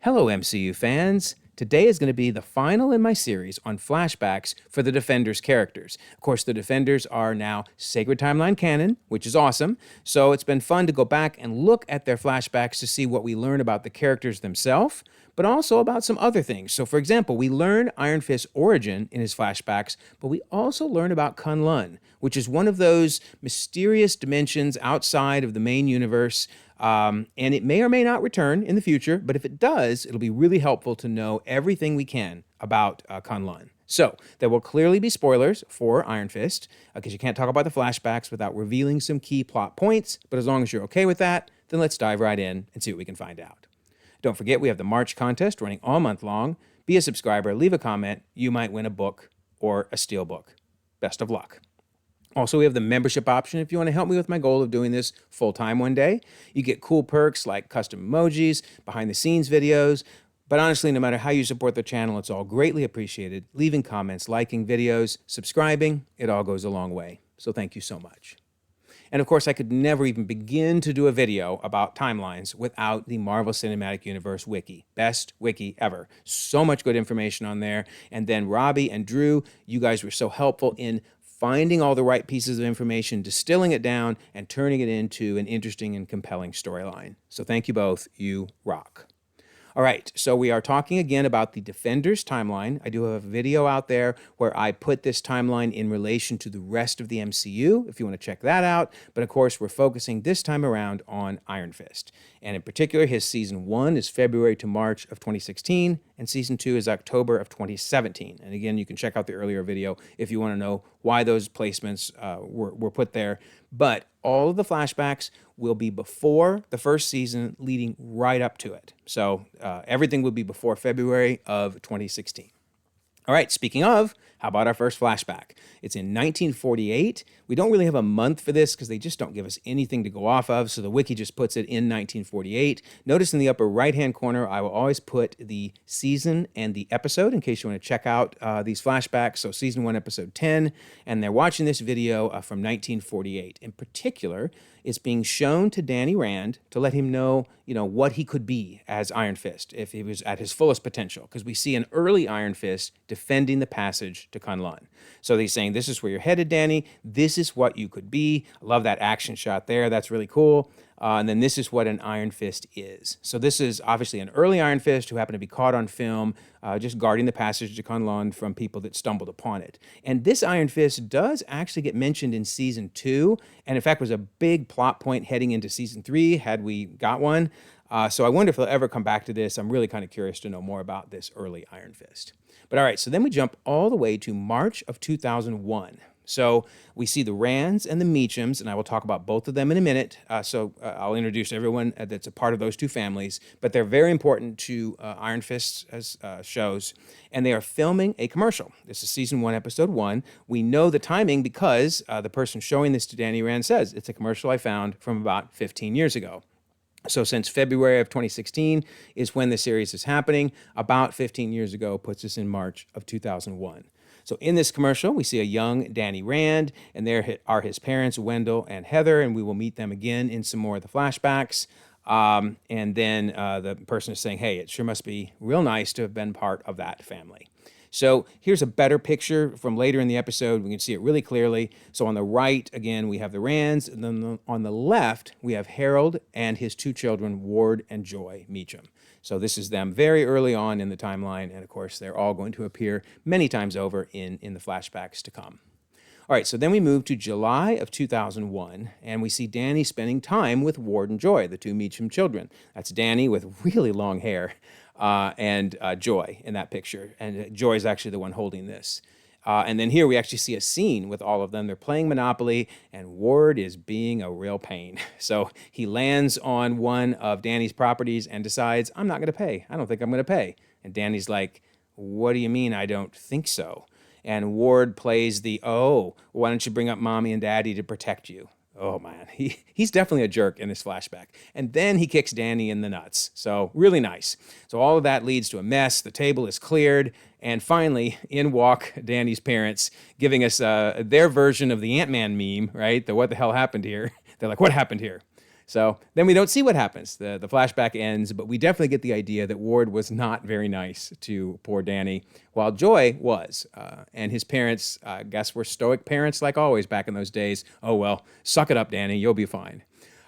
Hello, MCU fans. Today is going to be the final in my series on flashbacks for the Defenders characters. Of course, the Defenders are now Sacred Timeline canon, which is awesome. So it's been fun to go back and look at their flashbacks to see what we learn about the characters themselves, but also about some other things. So, for example, we learn Iron Fist's origin in his flashbacks, but we also learn about Kunlun, which is one of those mysterious dimensions outside of the main universe. And it may or may not return in the future, but if it does, it'll be really helpful to know everything we can about Kunlun. So, there will clearly be spoilers for Iron Fist, because you can't talk about the flashbacks without revealing some key plot points. But as long as you're okay with that, then let's dive right in and see what we can find out. Don't forget, we have the March contest running all month long. Be a subscriber, leave a comment. You might win a book or a steel book. Best of luck. Also, we have the membership option if you want to help me with my goal of doing this full-time one day. You get cool perks like custom emojis, behind-the-scenes videos. But honestly, no matter how you support the channel, it's all greatly appreciated. Leaving comments, liking videos, subscribing, it all goes a long way. So thank you so much. And of course, I could never even begin to do a video about timelines without the Marvel Cinematic Universe wiki. Best wiki ever. So much good information on there. And then Robbie and Drew, you guys were so helpful in finding all the right pieces of information, distilling it down, and turning it into an interesting and compelling storyline. So thank you both. You rock. All right, so we are talking again about the Defenders timeline. I do have a video out there where I put this timeline in relation to the rest of the MCU, if you want to check that out. But of course, we're focusing this time around on Iron Fist. And in particular, his Season 1 is February to March of 2016, and Season 2 is October of 2017. And again, you can check out the earlier video if you want to know why those placements were put there. But all of the flashbacks will be before the first season, leading right up to it. So everything will be before February of 2016. All right, speaking of, how about our first flashback? It's in 1948. We don't really have a month for this because they just don't give us anything to go off of, so the wiki just puts it in 1948. Notice in the upper right-hand corner, I will always put the season and the episode in case you want to check out these flashbacks. So Season 1, Episode 10, and they're watching this video from 1948. In particular, it's being shown to Danny Rand to let him know, what he could be as Iron Fist if he was at his fullest potential, because we see an early Iron Fist defending the passage to Kunlun. So he's saying, this is where you're headed, Danny. This is what you could be. I love that action shot there. That's really cool. And then this is what an Iron Fist is. So this is obviously an early Iron Fist who happened to be caught on film, just guarding the passage to Kunlun from people that stumbled upon it. And this Iron Fist does actually get mentioned in Season 2, and in fact was a big plot point heading into Season 3, had we got one. So I wonder if they'll ever come back to this. I'm really kind of curious to know more about this early Iron Fist. But all right, so then we jump all the way to March of 2001. So we see the Rands and the Meachams, and I will talk about both of them in a minute. I'll introduce everyone that's a part of those two families, but they're very important to Iron Fist as shows, and they are filming a commercial. This is Season 1, Episode 1. We know the timing because the person showing this to Danny Rand says, it's a commercial I found from about 15 years ago. So since February of 2016 is when the series is happening, about 15 years ago puts us in March of 2001. So in this commercial, we see a young Danny Rand, and there are his parents, Wendell and Heather, and we will meet them again in some more of the flashbacks. And then the person is saying, hey, it sure must be real nice to have been part of that family. So here's a better picture from later in the episode. We can see it really clearly. So on the right, again, we have the Rands, and then on the left, we have Harold and his two children, Ward and Joy Meacham. So this is them very early on in the timeline, and of course, they're all going to appear many times over in the flashbacks to come. All right, so then we move to July of 2001, and we see Danny spending time with Ward and Joy, the two Meacham children. That's Danny with really long hair and Joy in that picture. And Joy is actually the one holding this. And then here we actually see a scene with all of them. They're playing Monopoly, and Ward is being a real pain. So he lands on one of Danny's properties and decides, I'm not going to pay. I don't think I'm going to pay. And Danny's like, what do you mean I don't think so? And Ward plays why don't you bring up mommy and daddy to protect you? Oh man, he's definitely a jerk in this flashback. And then he kicks Danny in the nuts. So really nice. So all of that leads to a mess. The table is cleared. And finally, in walk Danny's parents, giving us their version of the Ant-Man meme, right? The what the hell happened here? They're like, what happened here? So then we don't see what happens. The flashback ends, but we definitely get the idea that Ward was not very nice to poor Danny, while Joy was. And his parents, I guess, were stoic parents like always back in those days. Oh, well, suck it up, Danny. You'll be fine.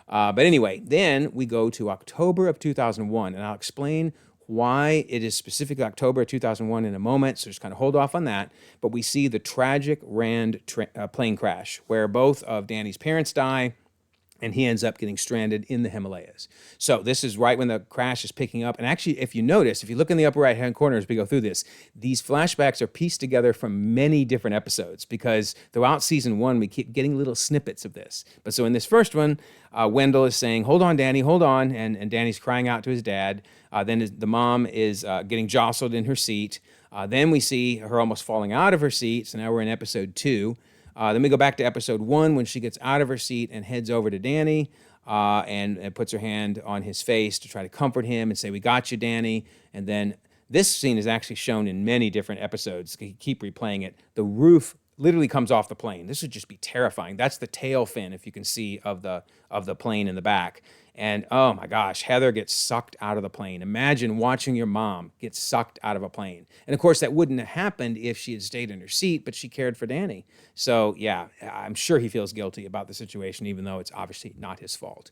But anyway, then we go to October of 2001, and I'll explain why it is specifically October 2001 in a moment, so just kind of hold off on that. But we see the tragic Rand plane crash where both of Danny's parents die, and he ends up getting stranded in the Himalayas. So this is right when the crash is picking up. And actually, if you notice, if you look in the upper right-hand corner as we go through this, these flashbacks are pieced together from many different episodes because throughout season 1, we keep getting little snippets of this. But so in this first one, Wendell is saying, hold on, Danny, hold on. And Danny's crying out to his dad. Then the mom is getting jostled in her seat. Then we see her almost falling out of her seat. So now we're in episode 2. Then we go back to episode 1 when she gets out of her seat and heads over to Danny and puts her hand on his face to try to comfort him and say, we got you, Danny. And then this scene is actually shown in many different episodes. Keep replaying it. The roof literally comes off the plane. This would just be terrifying. That's the tail fin, if you can see, of the plane in the back. And oh my gosh, Heather gets sucked out of the plane. Imagine watching your mom get sucked out of a plane. And of course, that wouldn't have happened if she had stayed in her seat, but she cared for Danny. So yeah, I'm sure he feels guilty about the situation, even though it's obviously not his fault.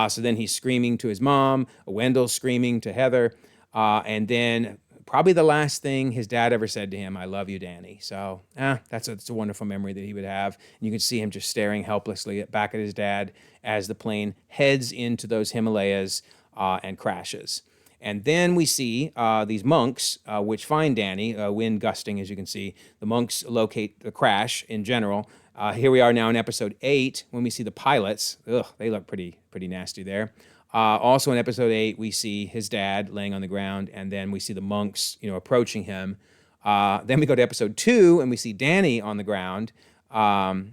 So then he's screaming to his mom, Wendell's screaming to Heather, and then probably the last thing his dad ever said to him, I love you, Danny. So that's a wonderful memory that he would have. And you can see him just staring helplessly back at his dad as the plane heads into those Himalayas and crashes. And then we see these monks, which find Danny, wind gusting, as you can see. The monks locate the crash in general. Here we are now in episode 8 when we see the pilots. Ugh, they look pretty nasty there. Also in episode 8, we see his dad laying on the ground, and then we see the monks, approaching him. Then we go to episode 2, and we see Danny on the ground,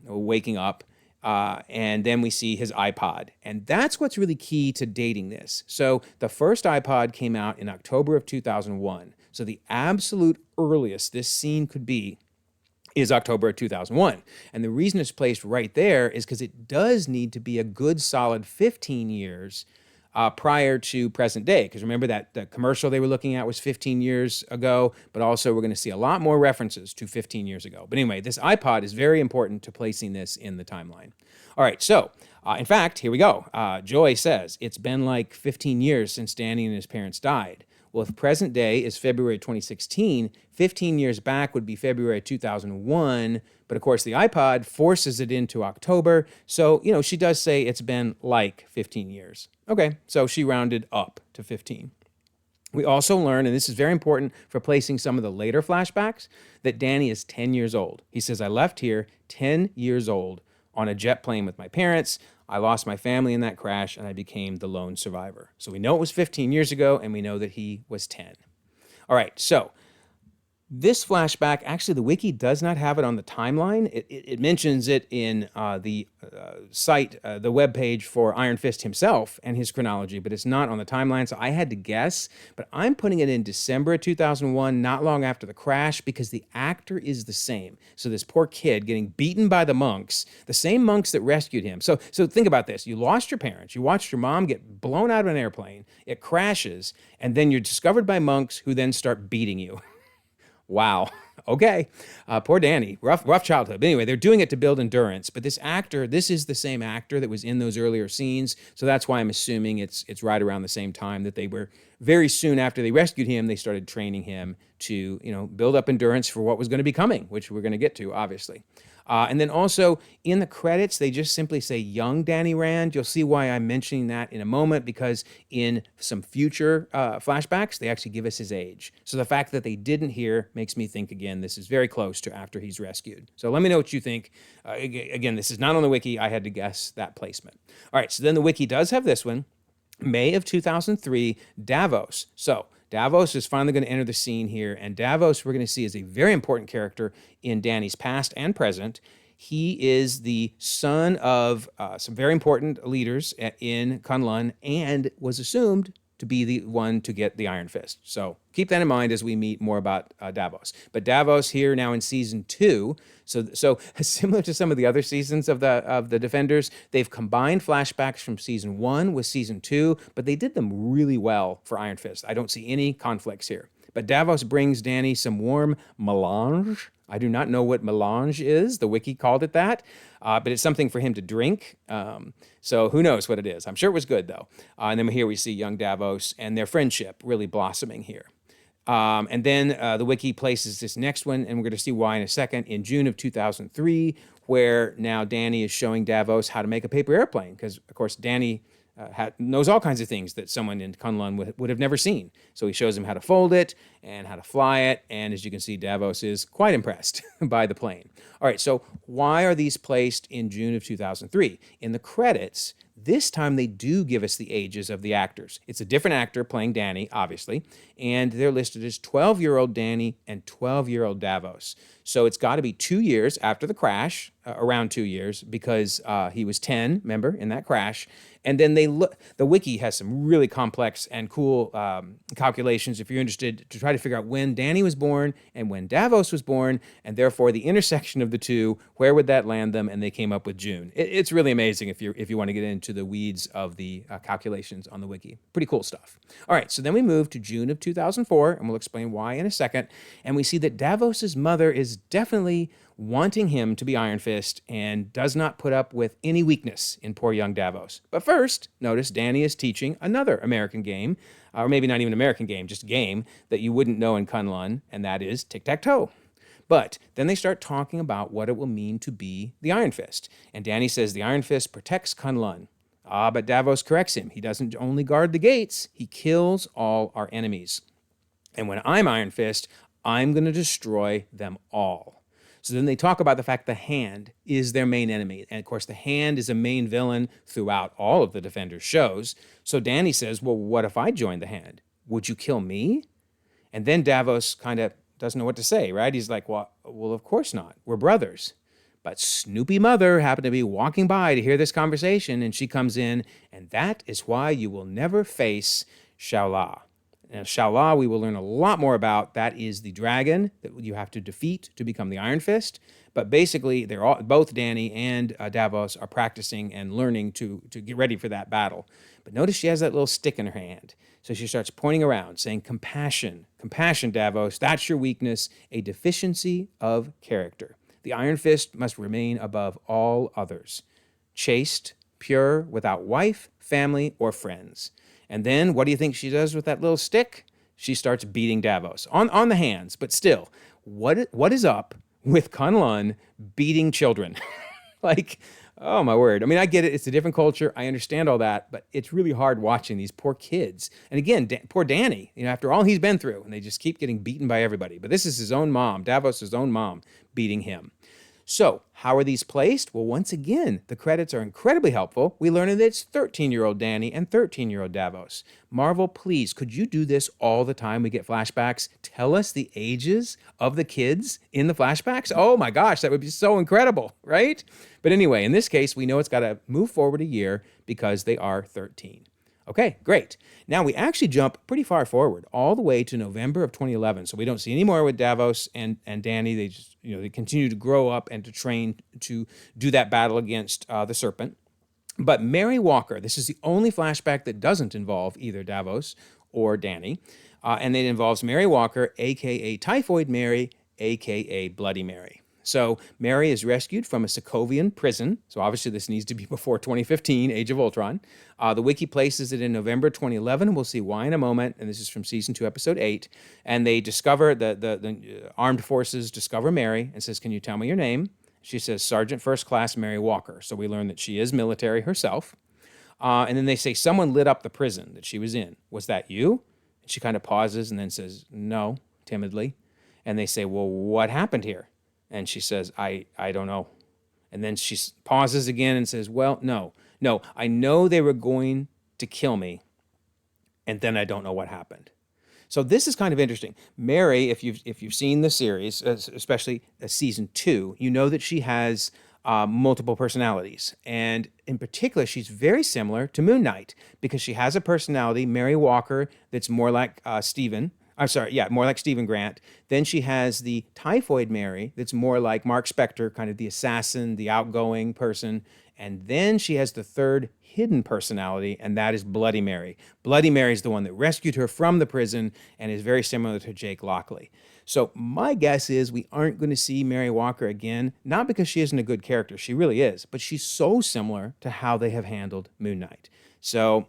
waking up, and then we see his iPod. And that's what's really key to dating this. So the first iPod came out in October of 2001. So the absolute earliest this scene could be is October of 2001. And the reason it's placed right there is because it does need to be a good solid 15 years prior to present day. Because remember that the commercial they were looking at was 15 years ago, but also we're going to see a lot more references to 15 years ago. But anyway, this iPod is very important to placing this in the timeline. All right, so in fact, here we go. Joy says, it's been like 15 years since Danny and his parents died. Well, if present day is February 2016, 15 years back would be February 2001. But of course, the iPod forces it into October. So, she does say it's been like 15 years. Okay, so she rounded up to 15. We also learn, and this is very important for placing some of the later flashbacks, that Danny is 10 years old. He says, I left here 10 years old on a jet plane with my parents. I lost my family in that crash, and I became the lone survivor. So we know it was 15 years ago, and we know that he was 10. All right, so this flashback, actually, the wiki does not have it on the timeline. It mentions it in the site, the webpage for Iron Fist himself and his chronology, but it's not on the timeline, so I had to guess. But I'm putting it in December of 2001, not long after the crash, because the actor is the same. So this poor kid getting beaten by the monks, the same monks that rescued him. So think about this. You lost your parents. You watched your mom get blown out of an airplane. It crashes, and then you're discovered by monks who then start beating you. Wow. Okay. Poor Danny. Rough childhood. But anyway, they're doing it to build endurance. But this actor, this is the same actor that was in those earlier scenes. So that's why I'm assuming it's right around the same time that they were very soon after they rescued him, they started training him to, build up endurance for what was going to be coming, which we're going to get to, obviously. And then also in the credits, they just simply say young Danny Rand. You'll see why I'm mentioning that in a moment, because in some future flashbacks, they actually give us his age. So the fact that they didn't here makes me think, again, this is very close to after he's rescued. So let me know what you think. Again, this is not on the wiki. I had to guess that placement. All right, so then the wiki does have this one. May of 2003, Davos. So Davos is finally going to enter the scene here, and Davos we're going to see is a very important character in Danny's past and present. He is the son of some very important leaders in Kunlun and was assumed to be the one to get the Iron Fist. So keep that in mind as we meet more about Davos. But Davos here now in season 2. So similar to some of the other seasons of the Defenders, they've combined flashbacks from season 1 with season 2, but they did them really well for Iron Fist. I don't see any conflicts here. But Davos brings Dany some warm melange. I do not know what melange is. The wiki called it that, but it's something for him to drink. So who knows what it is? I'm sure it was good, though. And then here we see young Davos and their friendship really blossoming here. And then the wiki places this next one, and we're going to see why in a second, in June of 2003, where now Dany is showing Davos how to make a paper airplane, because, of course, Dany knows all kinds of things that someone in Kunlun would have never seen. So he shows him how to fold it and how to fly it. And as you can see, Davos is quite impressed by the plane. All right, so why are these placed in June of 2003? In the credits, this time they do give us the ages of the actors. It's a different actor playing Dany, obviously, and they're listed as 12-year-old Dany and 12-year-old Davos. So it's got to be 2 years after the crash, around 2 years, because he was 10, remember, in that crash. And then the wiki has some really complex and cool calculations, if you're interested, to try to figure out when Dany was born and when Davos was born, and therefore the intersection of the two, where would that land them? And they came up with June. It's really amazing if you want to get into the weeds of the calculations on the wiki. Pretty cool stuff. All right, so then we move to June of 2004, and we'll explain why in a second. And we see that Davos's mother is definitely wanting him to be Iron Fist and does not put up with any weakness in poor young Davos. But first, notice Dany is teaching another American game, or maybe not even American game, just game that you wouldn't know in Kunlun, and that is tic-tac-toe. But then they start talking about what it will mean to be the Iron Fist. And Dany says the Iron Fist protects Kunlun. But Davos corrects him. He doesn't only guard the gates, he kills all our enemies. And when I'm Iron Fist, I'm going to destroy them all. So then they talk about the fact the Hand is their main enemy. And of course, the Hand is a main villain throughout all of the Defenders shows. So Dany says, well, what if I joined the Hand? Would you kill me? And then Davos kind of doesn't know what to say, right? He's like, well, of course not. We're brothers. But Snoopy Mother happened to be walking by to hear this conversation, and she comes in, and that is why you will never face Shallah. Now, Shallah, we will learn a lot more about. That is the dragon that you have to defeat to become the Iron Fist. But basically, both Dany and Davos are practicing and learning to get ready for that battle. But notice she has that little stick in her hand. So she starts pointing around, saying, compassion, compassion, Davos, that's your weakness, a deficiency of character. The Iron Fist must remain above all others, chaste, pure, without wife, family, or friends. And then what do you think she does with that little stick? She starts beating Davos on the hands. But still, what is up with Kunlun beating children? Like, oh my word. I mean, I get it. It's a different culture. I understand all that, but it's really hard watching these poor kids. And again, poor Dany, after all he's been through, and they just keep getting beaten by everybody. But this is his own mom, Davos' own mom, beating him. So how are these placed? Well, once again, the credits are incredibly helpful. We learn that it's 13-year-old Dany and 13-year-old Davos. Marvel, please, could you do this all the time we get flashbacks? Tell us the ages of the kids in the flashbacks? Oh my gosh, that would be so incredible, right? But anyway, in this case, we know it's got to move forward a year because they are 13. Okay, great. Now we actually jump pretty far forward, all the way to November of 2011. So we don't see any more with Davos and Dany. They just, they continue to grow up and to train to do that battle against the Serpent. But Mary Walker, this is the only flashback that doesn't involve either Davos or Dany. And it involves Mary Walker, a.k.a. Typhoid Mary, a.k.a. Bloody Mary. So Mary is rescued from a Sokovian prison. So obviously this needs to be before 2015, Age of Ultron. The wiki places it in November 2011. We'll see why in a moment. And this is from season 2, episode 8. And they discover, the armed forces discover Mary and says, can you tell me your name? She says, Sergeant First Class Mary Walker. So we learn that she is military herself. And then they say, someone lit up the prison that she was in. Was that you? And she kind of pauses and then says, no, timidly. And they say, well, what happened here? And she says, I don't know. And then she pauses again and says, well, no, I know they were going to kill me, and then I don't know what happened. So this is kind of interesting. Mary, if you've seen the series, especially season 2, you know that she has multiple personalities. And in particular, she's very similar to Moon Knight because she has a personality, Mary Walker, that's more like Stephen. I'm sorry, yeah, more like Stephen Grant. Then she has the Typhoid Mary that's more like Mark Spector, kind of the assassin, the outgoing person. And then she has the third hidden personality, and that is Bloody Mary. Bloody Mary is the one that rescued her from the prison and is very similar to Jake Lockley. So my guess is we aren't going to see Mary Walker again, not because she isn't a good character, she really is, but she's so similar to how they have handled Moon Knight. So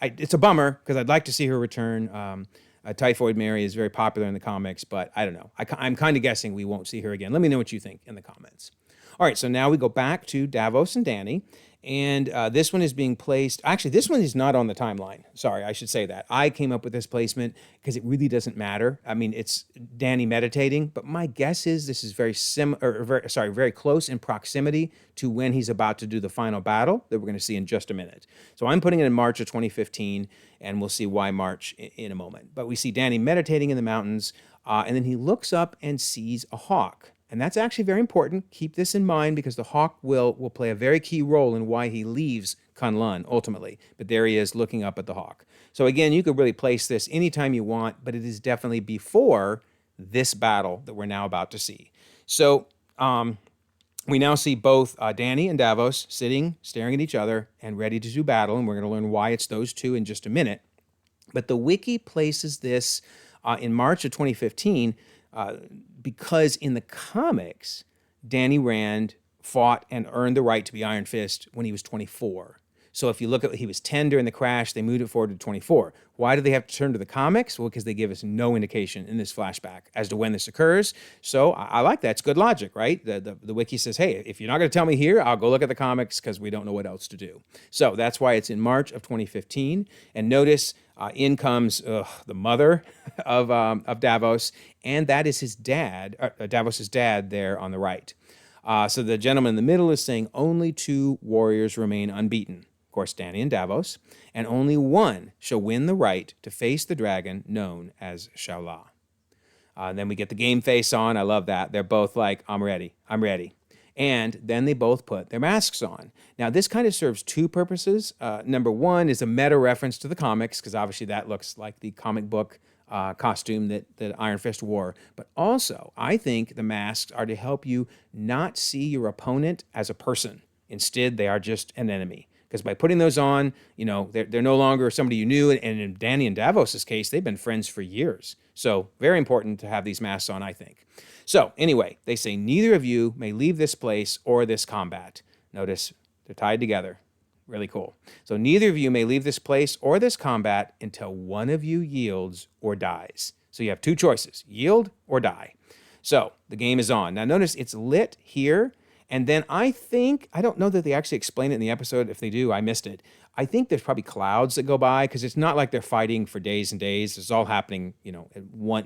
it's a bummer because I'd like to see her return. Typhoid Mary is very popular in the comics, but I don't know. I'm kind of guessing we won't see her again. Let me know what you think in the comments. All right, so now we go back to Davos and Dany. And this one is being placed. Actually, this one is not on the timeline. Sorry, I should say that. I came up with this placement because it really doesn't matter. I mean, it's Dany meditating, but my guess is this is very close in proximity to when he's about to do the final battle that we're going to see in just a minute. So I'm putting it in March of 2015, and we'll see why March in a moment. But we see Dany meditating in the mountains, and then he looks up and sees a hawk. And that's actually very important. Keep this in mind because the hawk will play a very key role in why he leaves Kunlun ultimately. But there he is looking up at the hawk. So again, you could really place this anytime you want, but it is definitely before this battle that we're now about to see. So we now see both Dany and Davos sitting, staring at each other and ready to do battle. And we're going to learn why it's those two in just a minute. But the wiki places this in March of 2015 because in the comics, Dany Rand fought and earned the right to be Iron Fist when he was 24. So if you look at, he was 10 during the crash, they moved it forward to 24. Why do they have to turn to the comics? Well, because they give us no indication in this flashback as to when this occurs. So I like that. It's good logic, right? The wiki says, hey, if you're not going to tell me here, I'll go look at the comics because we don't know what else to do. So that's why it's in March of 2015. And notice in comes the mother of Davos, and that is his dad, Davos' dad there on the right. So the gentleman in the middle is saying only two warriors remain unbeaten. Of course, Dany and Davos, and only one shall win the right to face the dragon known as Shallah. Then we get the game face on. I love that. They're both like, I'm ready. I'm ready. And then they both put their masks on. Now, this kind of serves two purposes. Number one is a meta reference to the comics, because obviously that looks like the comic book costume that Iron Fist wore. But also, I think the masks are to help you not see your opponent as a person. Instead, they are just an enemy. Because by putting those on, you know, they're no longer somebody you knew. And in Dany and Davos' case, they've been friends for years. So very important to have these masks on, I think. So anyway, they say neither of you may leave this place or this combat. Notice they're tied together. Really cool. So neither of you may leave this place or this combat until one of you yields or dies. So you have two choices, yield or die. So the game is on. Now notice it's lit here. And then I don't know that they actually explain it in the episode. If they do, I missed it. I think there's probably clouds that go by because it's not like they're fighting for days and days. It's all happening, you know,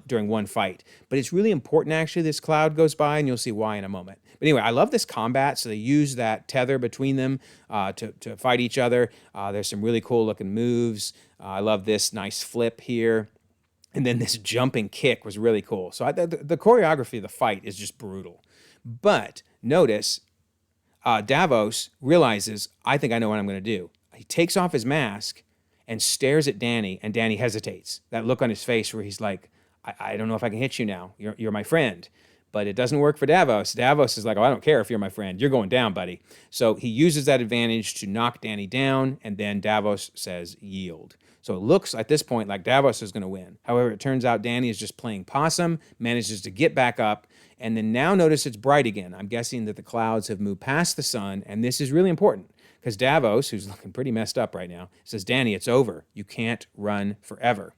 during one fight. But it's really important, actually, this cloud goes by, and you'll see why in a moment. But anyway, I love this combat. So they use that tether between them to fight each other. There's some really cool looking moves. I love this nice flip here. And then this jumping kick was really cool. So the choreography of the fight is just brutal. But notice Davos realizes, I think I know what I'm going to do. He takes off his mask and stares at Dany, and Dany hesitates. That look on his face where he's like, I don't know if I can hit you now. You're my friend. But it doesn't work for Davos. Davos is like, oh, I don't care if you're my friend. You're going down, buddy. So he uses that advantage to knock Dany down, and then Davos says yield. So it looks at this point like Davos is going to win. However, it turns out Dany is just playing possum, manages to get back up, and then now notice it's bright again. I'm guessing that the clouds have moved past the sun, and this is really important because Davos, who's looking pretty messed up right now, says, Dany, it's over. You can't run forever.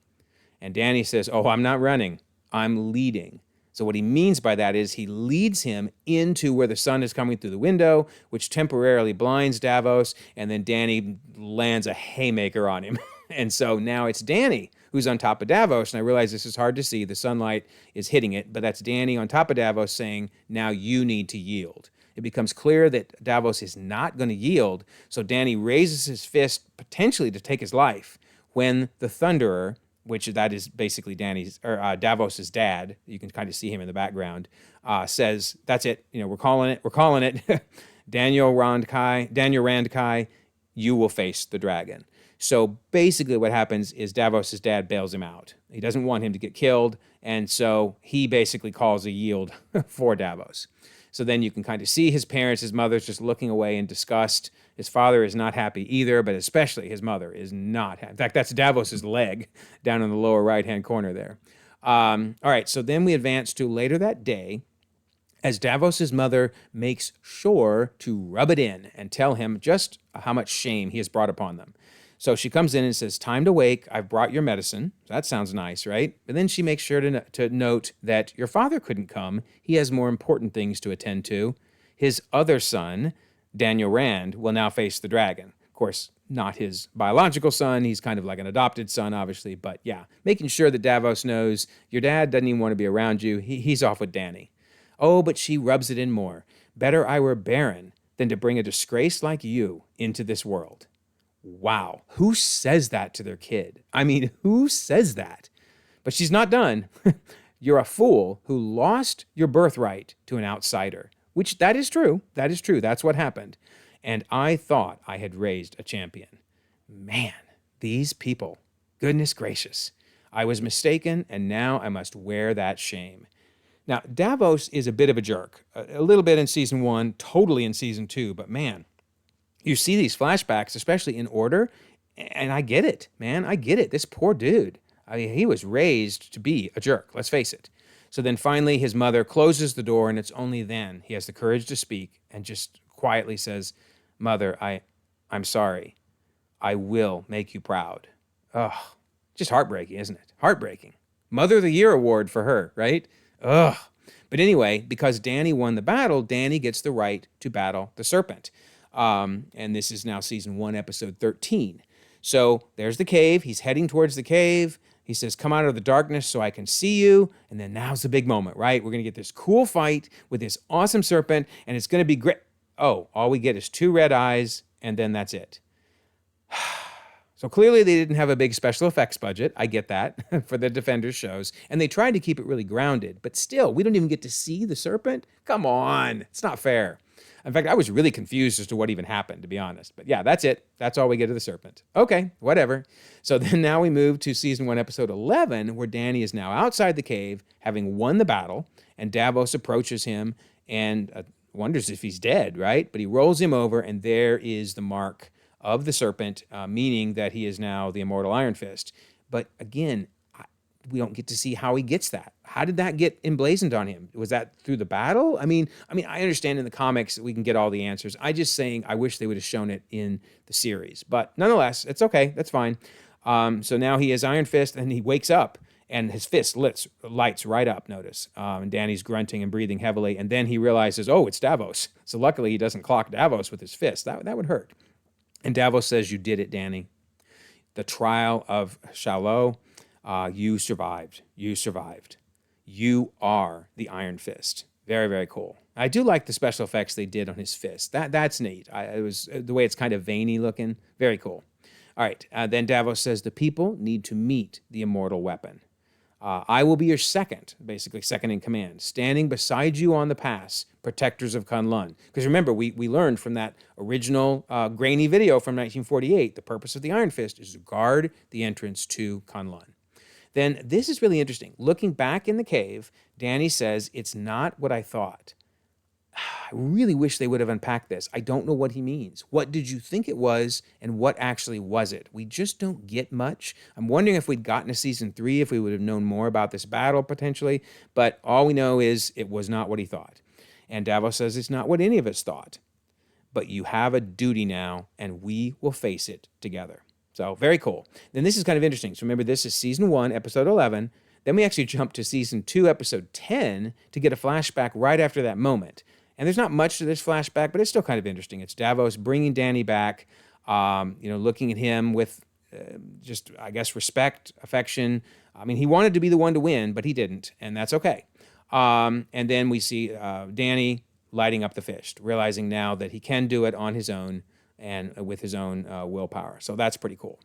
And Dany says, oh, I'm not running. I'm leading. So what he means by that is he leads him into where the sun is coming through the window, which temporarily blinds Davos, and then Dany lands a haymaker on him. And so now it's Dany who's on top of Davos, and I realize this is hard to see. The sunlight is hitting it, but that's Dany on top of Davos saying, now you need to yield. It becomes clear that Davos is not going to yield, so Dany raises his fist potentially to take his life when the Thunderer which that is basically Davos's dad. You can kind of see him in the background. Says, "That's it. We're calling it. We're calling it. Daniel Randkai, you will face the dragon." So basically, what happens is Davos's dad bails him out. He doesn't want him to get killed, and so he basically calls a yield for Davos. So then you can kind of see his parents, his mother's just looking away in disgust. His father is not happy either, but especially his mother is not happy. In fact, that's Davos's leg down in the lower right-hand corner there. All right, so then we advance to later that day as Davos's mother makes sure to rub it in and tell him just how much shame he has brought upon them. So she comes in and says, "Time to wake. I've brought your medicine." That sounds nice, right? But then she makes sure to note that your father couldn't come. He has more important things to attend to. His other son, Daniel Rand, will now face the dragon. Of course, not his biological son. He's kind of like an adopted son, obviously. But yeah, making sure that Davos knows your dad doesn't even want to be around you. He's off with Dany. Oh, but she rubs it in more. "Better I were barren than to bring a disgrace like you into this world." Wow. Who says that to their kid? I mean, who says that? But she's not done. "You're a fool who lost your birthright to an outsider," which that is true. That is true. That's what happened. "And I thought I had raised a champion." Man, these people, goodness gracious. "I was mistaken, and now I must wear that shame." Now, Davos is a bit of a jerk. A little bit in season 1, totally in season 2, but man, you see these flashbacks, especially in order, and I get it, man. I get it. This poor dude. I mean, he was raised to be a jerk, let's face it. So then finally his mother closes the door, and it's only then he has the courage to speak and just quietly says, "Mother, I'm sorry. I will make you proud." Ugh, just heartbreaking, isn't it? Heartbreaking. Mother of the Year award for her, right? Ugh. But anyway, because Dany won the battle, Dany gets the right to battle the serpent. And this is now season 1, episode 13. So there's the cave. He's heading towards the cave. He says, "Come out of the darkness so I can see you." And then now's the big moment, right? We're going to get this cool fight with this awesome serpent, and it's going to be great. Oh, all we get is 2 red eyes, and then that's it. So clearly they didn't have a big special effects budget. I get that for the Defenders shows. And they tried to keep it really grounded. But still, we don't even get to see the serpent? Come on. It's not fair. In fact, I was really confused as to what even happened, to be honest. But yeah, that's it. That's all we get of the serpent. Okay, whatever. So then now we move to season 1, episode 11, where Dany is now outside the cave, having won the battle, and Davos approaches him and wonders if he's dead, right? But he rolls him over, and there is the mark of the serpent, meaning that he is now the immortal Iron Fist. But again, we don't get to see how he gets that. How did that get emblazoned on him? Was that through the battle? I mean, I understand in the comics that we can get all the answers. I just saying I wish they would have shown it in the series. But nonetheless, it's okay. That's fine. So now he has Iron Fist, and he wakes up, and his fist lights right up, notice. And Dany's grunting and breathing heavily, and then he realizes, oh, it's Davos. So luckily he doesn't clock Davos with his fist. That would hurt. And Davos says, "You did it, Dany. The trial of Shallow, you survived. You survived. You are the Iron Fist." Very, very cool. I do like the special effects they did on his fist. That's neat. It was the way it's kind of veiny looking. Very cool. All right. Then Davos says, "The people need to meet the immortal weapon. I will be your second in command, standing beside you on the pass, protectors of Kunlun." Because remember, we learned from that original grainy video from 1948, the purpose of the Iron Fist is to guard the entrance to Kunlun. Then this is really interesting. Looking back in the cave, Dany says, "It's not what I thought." I really wish they would have unpacked this. I don't know what he means. What did you think it was, and what actually was it? We just don't get much. I'm wondering if we'd gotten to season 3, if we would have known more about this battle potentially, but all we know is it was not what he thought. And Davos says it's not what any of us thought. But you have a duty now, and we will face it together. So very cool. Then this is kind of interesting. So remember, this is season 1, episode 11. Then we actually jump to season 2, episode 10 to get a flashback right after that moment. And there's not much to this flashback, but it's still kind of interesting. It's Davos bringing Dany back, looking at him with just, I guess, respect, affection. I mean, he wanted to be the one to win, but he didn't, and that's okay. And then we see Dany lighting up the fist, realizing now that he can do it on his own and with his own willpower. So that's pretty cool.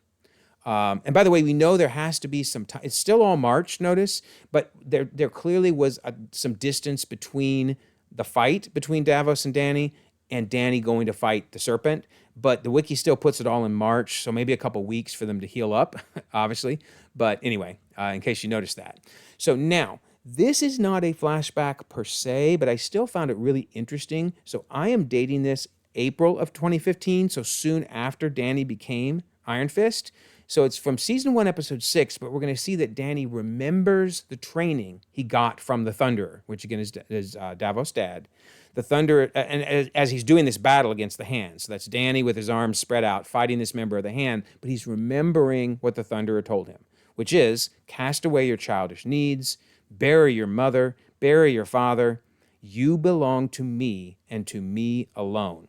And by the way, we know there has to be some time. It's still all March, notice, but there clearly was some distance between the fight between Davos and Dany going to fight the serpent. But the wiki still puts it all in March, so maybe a couple weeks for them to heal up, obviously. But anyway, in case you noticed that. So now, this is not a flashback per se, but I still found it really interesting. So I am dating this April of 2015, so soon after Dany became Iron Fist. So it's from season 1, episode 6, but we're going to see that Dany remembers the training he got from the Thunderer, which again is Davos' dad. The Thunderer, and as he's doing this battle against the Hand. So that's Dany with his arms spread out, fighting this member of the Hand, but he's remembering what the Thunderer told him, which is, cast away your childish needs, bury your mother, bury your father. You belong to me and to me alone.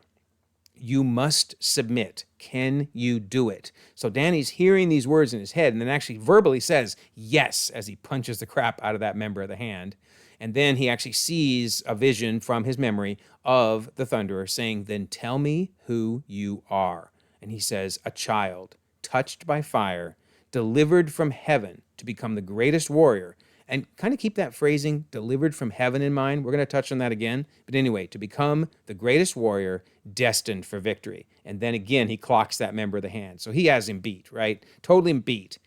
You must submit. Can you do it? So Dany's hearing these words in his head and then actually verbally says yes as he punches the crap out of that member of the Hand. And then he actually sees a vision from his memory of the Thunderer saying, then tell me who you are. And he says, a child, touched by fire, delivered from heaven to become the greatest warrior. And kind of keep that phrasing, delivered from heaven, in mind. We're going to touch on that again. But anyway, to become the greatest warrior, destined for victory. And then again, he clocks that member of the Hand. So he has him beat, right? Totally beat.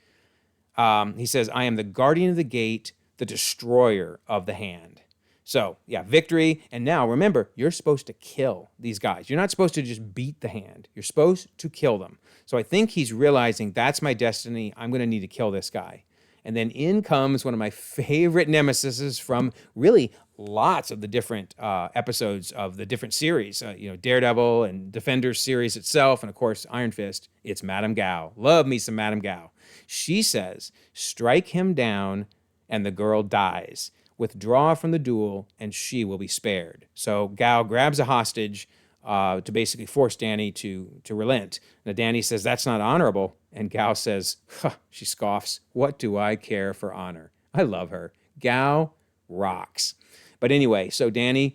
He says, I am the guardian of the gate, the destroyer of the Hand. So, yeah, victory. And now, remember, you're supposed to kill these guys. You're not supposed to just beat the Hand. You're supposed to kill them. So I think he's realizing that's my destiny. I'm going to need to kill this guy. And then in comes one of my favorite nemesises from really lots of the different episodes of the different series. Daredevil and Defenders series itself, and of course Iron Fist. It's Madame Gao. Love me some Madame Gao. She says, strike him down and the girl dies. Withdraw from the duel and she will be spared. So Gao grabs a hostage to basically force Dany to relent. Now Dany says, that's not honorable. And Gao says, she scoffs, what do I care for honor? I love her. Gao rocks. But anyway, so Dany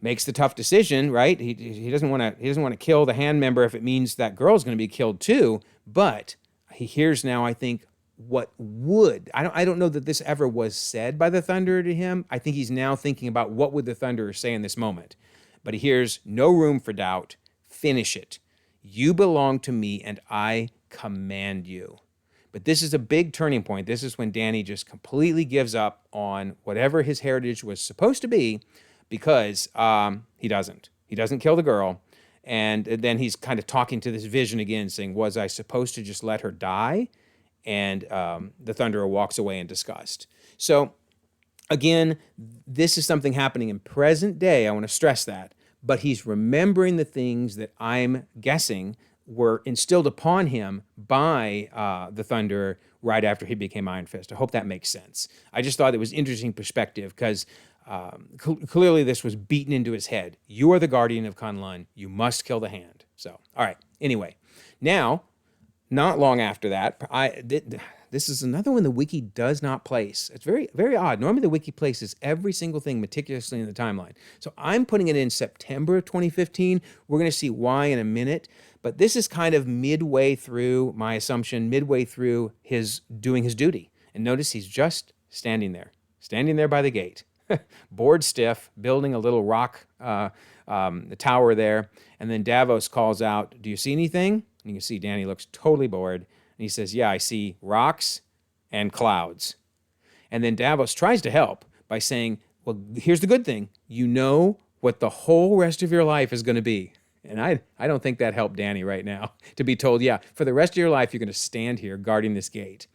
makes the tough decision, right? He doesn't want to kill the Hand member if it means that girl's going to be killed too. But he hears now, I think, what would. I don't know that this ever was said by the Thunderer to him. I think he's now thinking about what would the Thunderer say in this moment. But he hears, no room for doubt. Finish it. You belong to me and I command you. But this is a big turning point. This is when Dany just completely gives up on whatever his heritage was supposed to be, because he doesn't. He doesn't kill the girl. And then he's kind of talking to this vision again, saying, was I supposed to just let her die? And the Thunderer walks away in disgust. So again, this is something happening in present day. I want to stress that. But he's remembering the things that I'm guessing were instilled upon him by the Thunderer right after he became Iron Fist. I hope that makes sense. I just thought it was interesting perspective because clearly this was beaten into his head. You are the guardian of Kunlun. You must kill the Hand. So, all right. Anyway, now, not long after that, this is another one the wiki does not place. It's very, very odd. Normally the wiki places every single thing meticulously in the timeline. So I'm putting it in September of 2015. We're going to see why in a minute. But this is kind of midway through, my assumption, midway through his doing his duty. And notice he's just standing there by the gate, bored stiff, building a little rock tower there. And then Davos calls out, do you see anything? And you can see Dany looks totally bored. And he says, yeah, I see rocks and clouds. And then Davos tries to help by saying, well, here's the good thing. You know what the whole rest of your life is going to be. And I don't think that helped Dany right now to be told, yeah, for the rest of your life, you're going to stand here guarding this gate.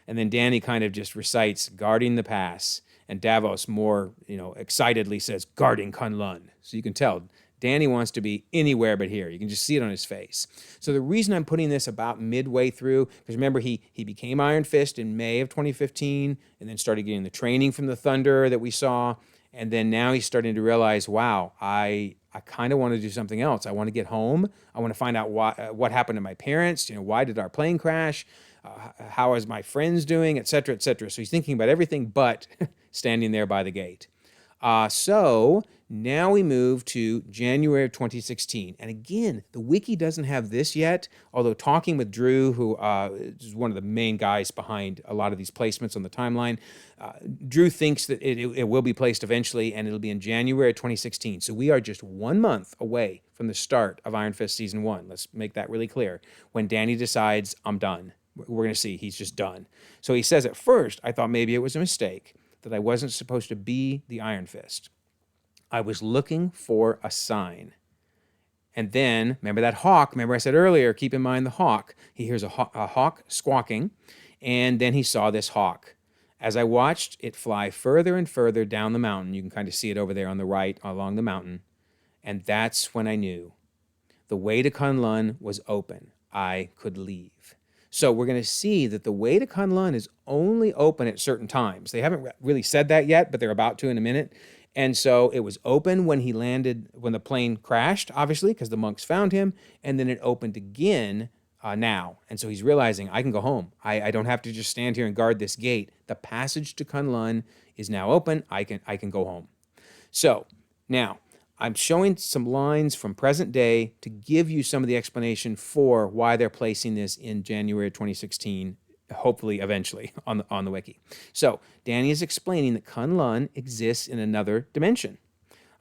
And then Dany kind of just recites guarding the pass. And Davos more, excitedly says guarding Kunlun. So you can tell Dany wants to be anywhere but here. You can just see it on his face. So the reason I'm putting this about midway through, because remember, he became Iron Fist in May of 2015 and then started getting the training from the Thunderer that we saw. And then now he's starting to realize, wow, I kind of want to do something else. I want to get home. I want to find out what happened to my parents. Why did our plane crash? How is my friends doing, et cetera, et cetera. So he's thinking about everything but standing there by the gate. So Now we move to January of 2016. And again, the wiki doesn't have this yet, although talking with Drew, who is one of the main guys behind a lot of these placements on the timeline, Drew thinks that it will be placed eventually, and it'll be in January of 2016. So we are just 1 month away from the start of Iron Fist Season 1. Let's make that really clear. When Danny decides, I'm done. We're going to see he's just done. So he says, at first, I thought maybe it was a mistake, that I wasn't supposed to be the Iron Fist. I was looking for a sign. And then, remember that hawk? Remember I said earlier, keep in mind the hawk. He hears a hawk squawking, and then he saw this hawk. As I watched it fly further and further down the mountain, you can kind of see it over there on the right along the mountain, and that's when I knew. The way to Kunlun was open. I could leave. So we're going to see that the way to Kunlun is only open at certain times. They haven't really said that yet, but they're about to in a minute. And so it was open when he landed, when the plane crashed, obviously, because the monks found him. And then it opened again now. And so he's realizing, I can go home. I don't have to just stand here and guard this gate. The passage to Kunlun is now open. I can go home. So now I'm showing some lines from present day to give you some of the explanation for why they're placing this in January 2016, hopefully eventually on the wiki. So Danny is explaining that Kunlun exists in another dimension.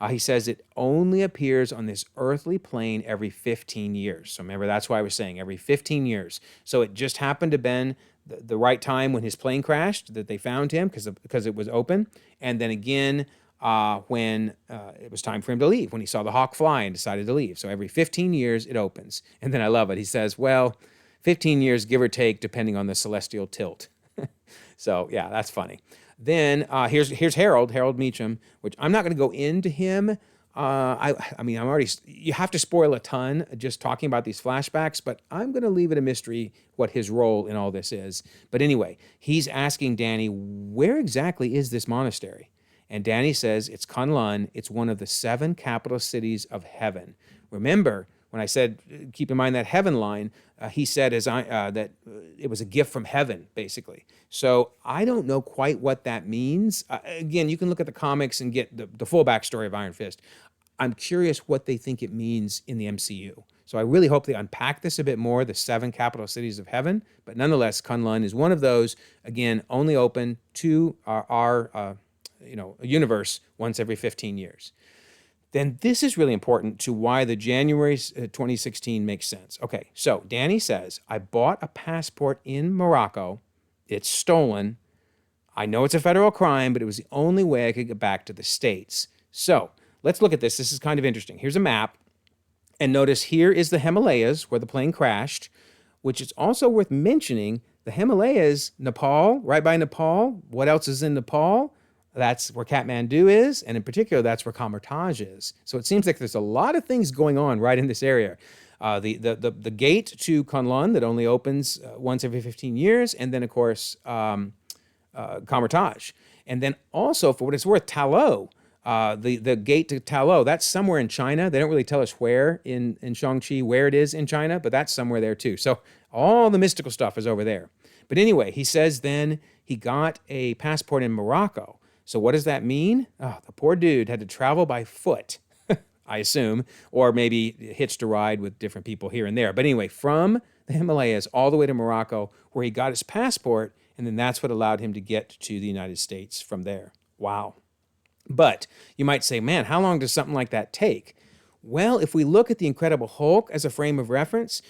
He says it only appears on this earthly plane every 15 years. So remember, that's why I was saying every 15 years. So it just happened to have been the right time when his plane crashed that they found him because it was open. And then again, when it was time for him to leave, when he saw the hawk fly and decided to leave. So every 15 years it opens. And then I love it. He says, well, 15 years, give or take, depending on the celestial tilt. So yeah, that's funny. Then here's Harold Meacham, which I'm not going to go into him. I mean, you have to spoil a ton just talking about these flashbacks, but I'm going to leave it a mystery what his role in all this is. But anyway, he's asking Danny, where exactly is this monastery? And Danny says, it's Kunlun. It's one of the 7 capital cities of heaven. Remember, when I said, keep in mind that heaven line, he said that it was a gift from heaven, basically. So I don't know quite what that means. Again, you can look at the comics and get the full backstory of Iron Fist. I'm curious what they think it means in the MCU. So I really hope they unpack this a bit more, the 7 capital cities of heaven. But nonetheless, Kunlun is one of those, again, only open to our universe once every 15 years. Then this is really important to why the January 2016 makes sense. Okay, so Danny says, I bought a passport in Morocco. It's stolen. I know it's a federal crime, but it was the only way I could get back to the States. So let's look at this. This is kind of interesting. Here's a map. And notice here is the Himalayas where the plane crashed, which is also worth mentioning. The Himalayas, Nepal, right by Nepal. What else is in Nepal? That's where Kathmandu is, and in particular, that's where Kamar-Taj is. So it seems like there's a lot of things going on right in this area. The gate to Kunlun that only opens once every 15 years, and then, of course, Kamar-Taj. And then also, for what it's worth, Ta Lo, the gate to Ta Lo, that's somewhere in China. They don't really tell us where in Shang-Chi, where it is in China, but that's somewhere there too. So all the mystical stuff is over there. But anyway, he says then he got a passport in Morocco. So what does that mean? Oh, the poor dude had to travel by foot, I assume, or maybe hitched a ride with different people here and there. But anyway, from the Himalayas all the way to Morocco, where he got his passport, and then that's what allowed him to get to the United States from there. Wow. But you might say, man, how long does something like that take? Well, if we look at the Incredible Hulk as a frame of reference,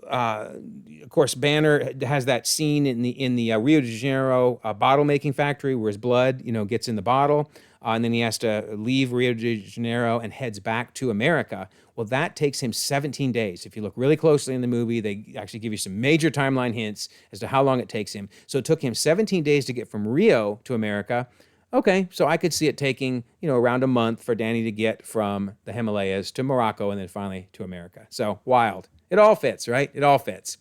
of course, Banner has that scene in the Rio de Janeiro bottle making factory where his blood, gets in the bottle, and then he has to leave Rio de Janeiro and heads back to America. Well, that takes him 17 days. If you look really closely in the movie, they actually give you some major timeline hints as to how long it takes him. So it took him 17 days to get from Rio to America. Okay, so I could see it taking, around a month for Danny to get from the Himalayas to Morocco and then finally to America. So wild. It all fits, right? It all fits.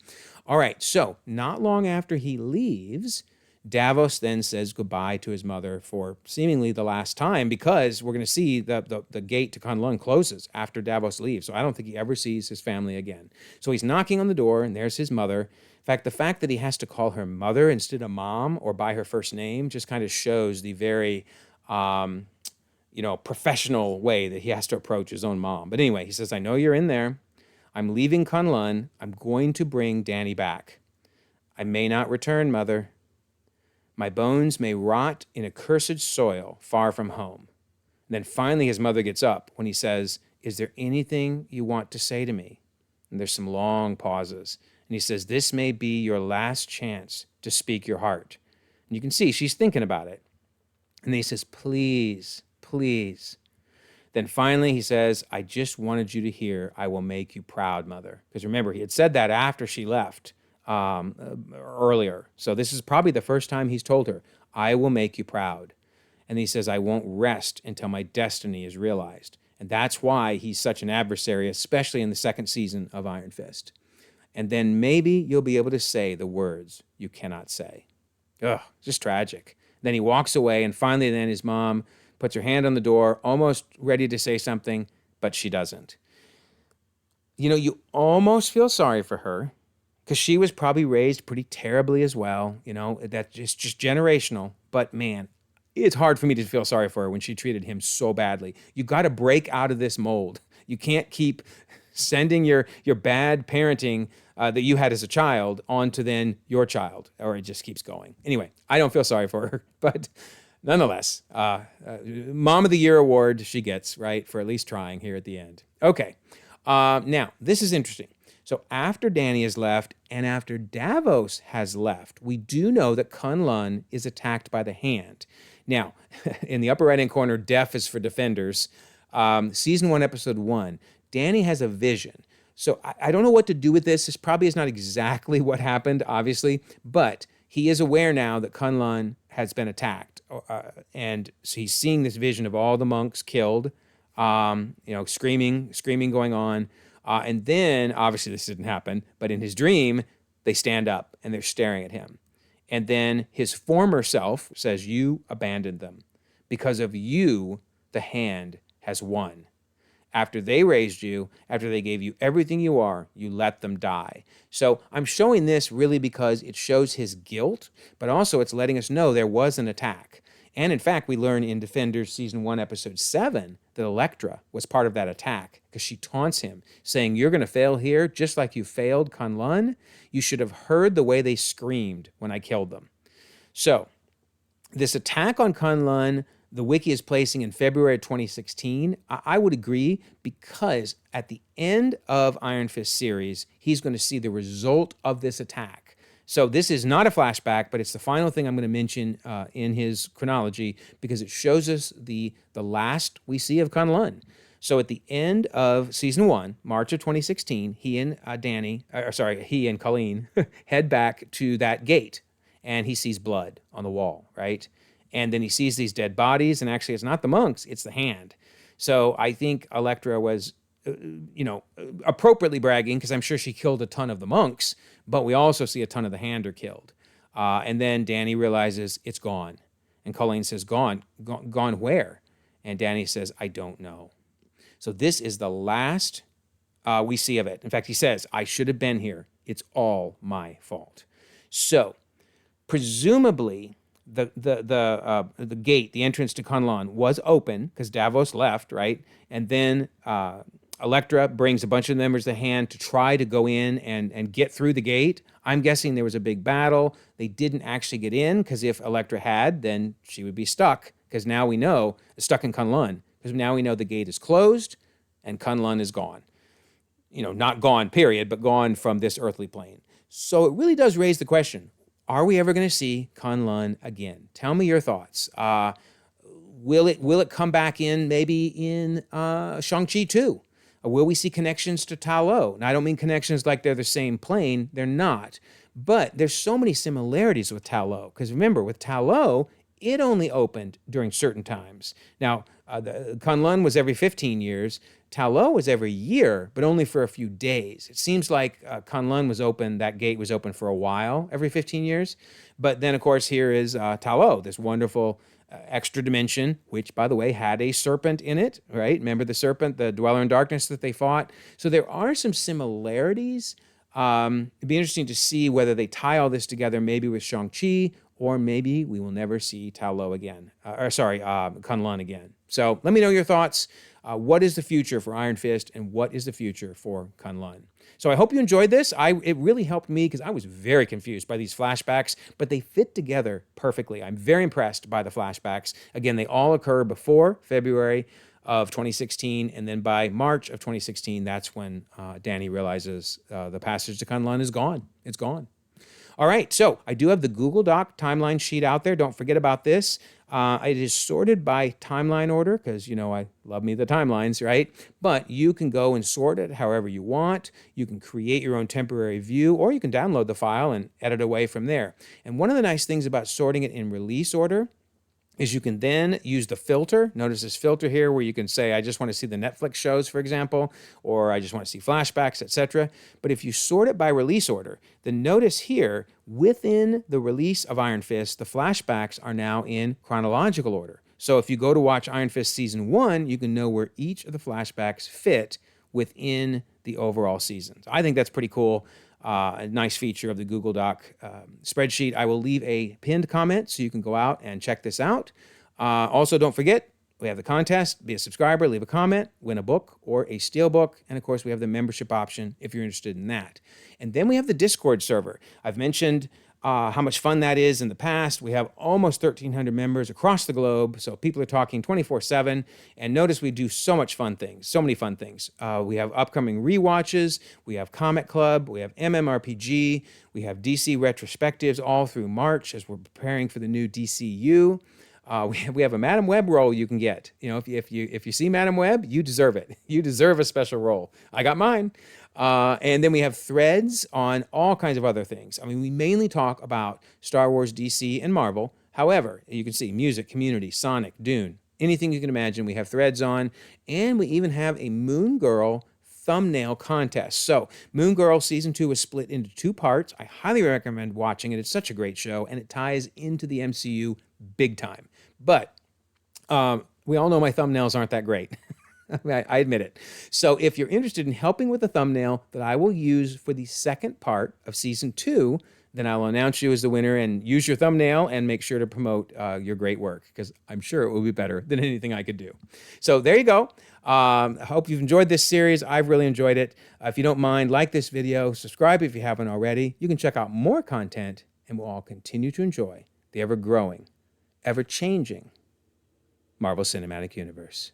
All right, so not long after he leaves, Davos then says goodbye to his mother for seemingly the last time, because we're going to see the gate to Kunlun closes after Davos leaves. So I don't think he ever sees his family again. So he's knocking on the door, and there's his mother. In fact, the fact that he has to call her mother instead of mom or by her first name just kind of shows the very professional way that he has to approach his own mom. But anyway, he says, I know you're in there. I'm leaving Kunlun. I'm going to bring Danny back. I may not return, mother. My bones may rot in accursed soil far from home. And then finally his mother gets up when he says, is there anything you want to say to me? And there's some long pauses. And he says, this may be your last chance to speak your heart. And you can see she's thinking about it. And then he says, please, please. Then finally he says, I just wanted you to hear, I will make you proud, mother. Because remember, he had said that after she left earlier. So this is probably the first time he's told her, I will make you proud. And he says, I won't rest until my destiny is realized. And that's why he's such an adversary, especially in the second season of Iron Fist. And then maybe you'll be able to say the words you cannot say. Ugh, just tragic. Then he walks away, and finally then his mom puts her hand on the door, almost ready to say something, but she doesn't. You almost feel sorry for her, because she was probably raised pretty terribly as well. That's just generational. But man, it's hard for me to feel sorry for her when she treated him so badly. You got to break out of this mold. You can't keep sending your bad parenting that you had as a child onto then your child, or it just keeps going. Anyway, I don't feel sorry for her, but nonetheless, Mom of the Year award she gets, right, for at least trying here at the end. Okay, now this is interesting. So after Danny has left and after Davos has left, we do know that Kunlun is attacked by the Hand. Now, in the upper right-hand corner, Def is for Defenders. Season 1, Episode 1, Danny has a vision. So I don't know what to do with this. This probably is not exactly what happened, obviously, but he is aware now that Kunlun has been attacked. And so he's seeing this vision of all the monks killed, screaming going on. And then, obviously this didn't happen, but in his dream, they stand up and they're staring at him. And then his former self says, you abandoned them. Because of you, the Hand has won. After they raised you, after they gave you everything you are, you let them die. So I'm showing this really because it shows his guilt, but also it's letting us know there was an attack. And in fact, we learn in Defenders Season 1, Episode 7, that Elektra was part of that attack because she taunts him, saying, you're going to fail here just like you failed Kunlun. You should have heard the way they screamed when I killed them. So this attack on Kunlun, the wiki is placing in February 2016. I would agree because at the end of Iron Fist series, he's going to see the result of this attack. So this is not a flashback, but it's the final thing I'm going to mention in his chronology because it shows us the last we see of Kunlun. So at the end of season 1, March of 2016, he and Colleen head back to that gate, and he sees blood on the wall, right? And then he sees these dead bodies, and actually it's not the monks, it's the Hand. So I think Elektra was, appropriately bragging, because I'm sure she killed a ton of the monks, but we also see a ton of the Hand are killed. And then Danny realizes it's gone. And Colleen says, gone where? And Danny says, I don't know. So this is the last we see of it. In fact, he says, I should have been here. It's all my fault. So presumably, the gate, the entrance to Kunlun was open because Davos left, right? And then Elektra brings a bunch of members of the Hand to try to go in and get through the gate. I'm guessing there was a big battle. They didn't actually get in because if Elektra had, then she would be stuck because now we know, stuck in Kunlun, because now we know the gate is closed and Kunlun is gone. Not gone, period, but gone from this earthly plane. So it really does raise the question, are we ever going to see Kunlun again? Tell me your thoughts. Will it come back in maybe in Shang-Chi 2? Or will we see connections to Ta Lo? Now, I don't mean connections like they're the same plane. They're not. But there's so many similarities with Ta Lo. Because remember, with Ta Lo, it only opened during certain times. Now, the Kunlun was every 15 years. Ta Lo was every year, but only for a few days. It seems like Kunlun was open, that gate was open for a while, every 15 years. But then, of course, here is Ta Lo, this wonderful extra dimension, which, by the way, had a serpent in it, right? Remember the serpent, the Dweller in Darkness that they fought? So there are some similarities. It'd be interesting to see whether they tie all this together maybe with Shang-Chi or maybe we will never see Ta Lo again. Kunlun again. So let me know your thoughts. What is the future for Iron Fist, and what is the future for Kunlun? So I hope you enjoyed this. It really helped me because I was very confused by these flashbacks, but they fit together perfectly. I'm very impressed by the flashbacks. Again, they all occur before February of 2016, and then by March of 2016, that's when Danny realizes the passage to Kunlun is gone. It's gone. All right, so I do have the Google Doc timeline sheet out there. Don't forget about this. It is sorted by timeline order because, I love me the timelines, right? But you can go and sort it however you want. You can create your own temporary view, or you can download the file and edit away from there. And one of the nice things about sorting it in release order is you can then use the filter. Notice this filter here where you can say, I just want to see the Netflix shows, for example, or I just want to see flashbacks, etc. But if you sort it by release order, then notice here, within the release of Iron Fist, the flashbacks are now in chronological order. So if you go to watch Iron Fist Season 1, you can know where each of the flashbacks fit within the overall seasons. I think that's pretty cool. A nice feature of the Google Doc spreadsheet. I will leave a pinned comment so you can go out and check this out. Also, don't forget, we have the contest. Be a subscriber, leave a comment, win a book or a steelbook. And of course, we have the membership option if you're interested in that. And then we have the Discord server. I've mentioned how much fun that is in the past. We have almost 1,300 members across the globe, so people are talking 24/7. And notice we do so many fun things. We have upcoming rewatches, we have Comic Club, we have MMORPG, we have DC retrospectives all through March as we're preparing for the new DCU. We have a Madam Web role you can get. If you see Madam Web, you deserve it. You deserve a special role. I got mine. And then we have threads on all kinds of other things. I mean, we mainly talk about Star Wars, DC, and Marvel. However, you can see music, community, Sonic, Dune, anything you can imagine, we have threads on. And we even have a Moon Girl thumbnail contest. So Moon Girl Season 2 is split into 2 parts. I highly recommend watching it. It's such a great show, and it ties into the MCU big time. But we all know my thumbnails aren't that great. I admit it. So if you're interested in helping with the thumbnail that I will use for the second part of Season 2, then I'll announce you as the winner and use your thumbnail and make sure to promote your great work, because I'm sure it will be better than anything I could do. So there you go. I hope you've enjoyed this series. I've really enjoyed it. If you don't mind, like this video, subscribe if you haven't already. You can check out more content, and we'll all continue to enjoy the ever-growing, ever-changing Marvel Cinematic Universe.